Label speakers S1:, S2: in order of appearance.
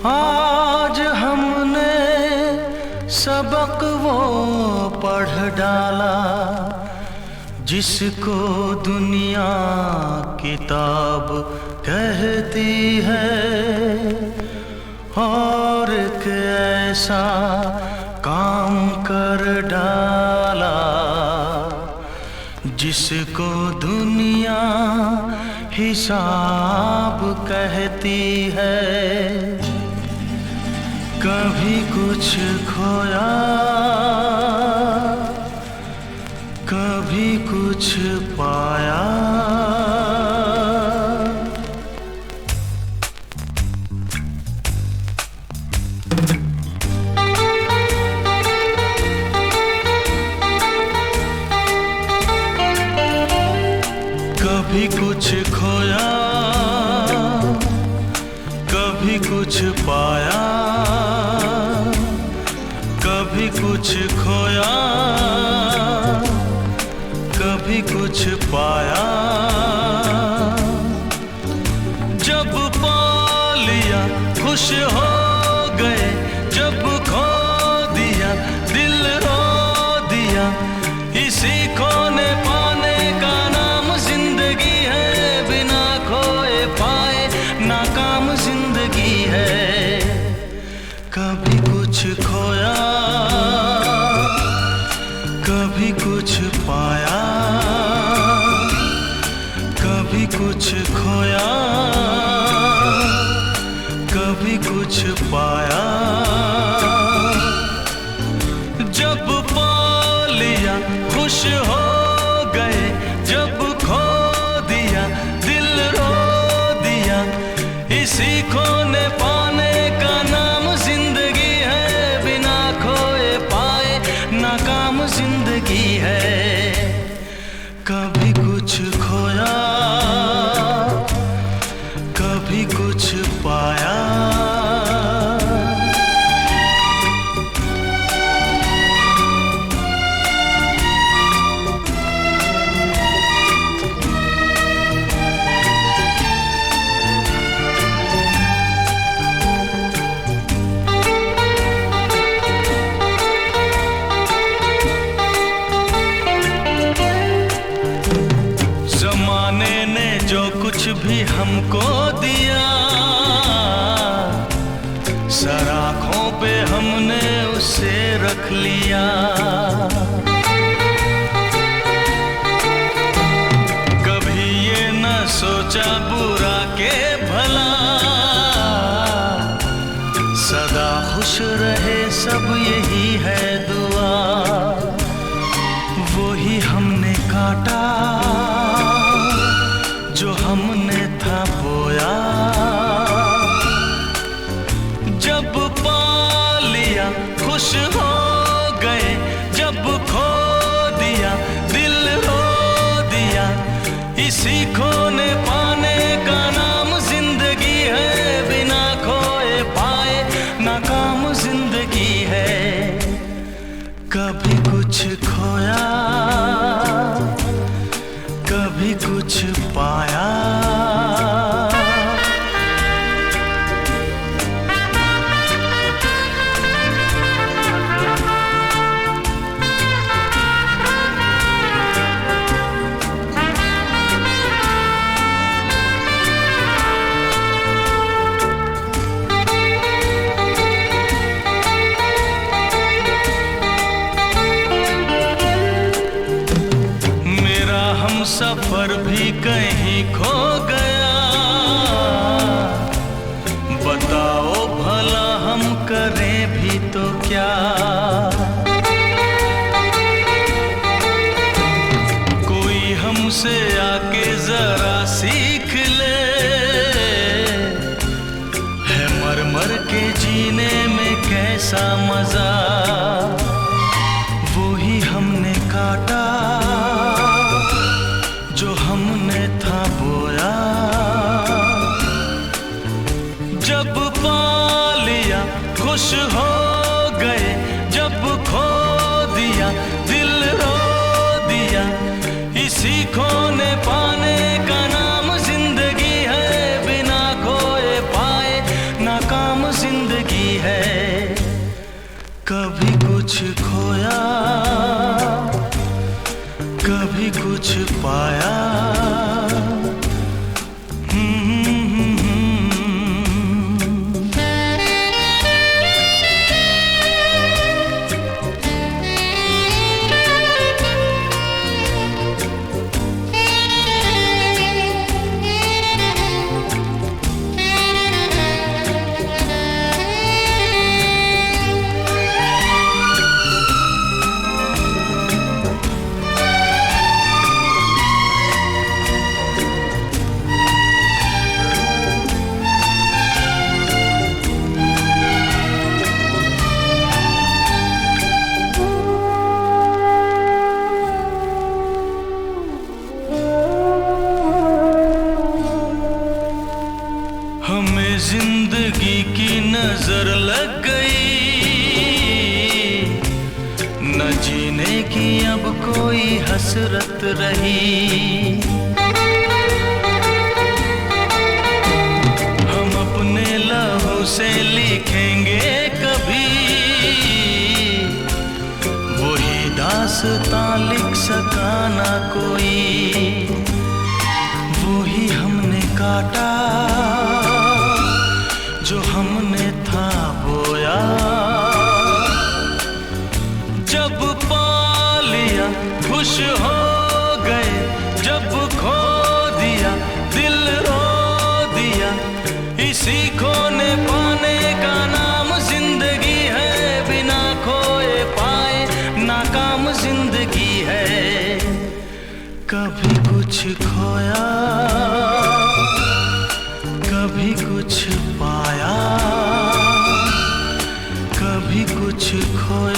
S1: आज हमने सबक वो पढ़ डाला जिसको दुनिया किताब कहती है, और एक ऐसा काम कर डाला जिसको दुनिया हिसाब कहती है। कभी कुछ खोया, कभी कुछ पाया, कभी कुछ खोया, कभी कुछ पाया, कभी कुछ खोया, कभी कुछ पाया। जब पा लिया खुश हो गए, जब खो दिया दिल रो दिया। इसी खोने पाने का नाम जिंदगी है, बिना खोए पाए नाकाम जिंदगी है। कभी कुछ खोया, कभी कुछ पाया, कभी कुछ खोया, कभी कुछ पाया। जब पा लिया खुश हो गए, जब खो दिया दिल रो दिया। इसी खोने पाने का नाम जिंदगी है, बिना खोए पाए नाकाम जिंदगी है। कभी कुछ खोया, कभी कुछ पाया। ज़माने ने जो कुछ भी हमको दिया, सराखों पे हमने उसे रख लिया। कभी ये न सोचा बुरा के भला, सदा खुश रहे सब यही है दुआ। वो ही हमने काटा जो हमने था बोया। जब पा लिया खुश हो गए, जब खो दिया दिल रो दिया। इसी खोने पाने का नाम जिंदगी है, बिना खोए पाए नाकाम जिंदगी है। कभी कुछ खोया, कभी कुछ पाया। कभी कुछ खोया, कभी कुछ पाया। हमें जिंदगी की नजर लग गई, न जीने की अब कोई हसरत रही। हम अपने लहू से लिखेंगे कभी, वही दास्तां लिख सका ना कोई। वही हमने काटा जो हमने था बोया। जब पा लिया खुश हो गए, जब खो दिया दिल रो दिया। इसी खोने पाने का नाम जिंदगी है, बिना खोए पाए नाकाम जिंदगी है। कभी कुछ खोया, कभी कुछ पाया, कभी कुछ खोया।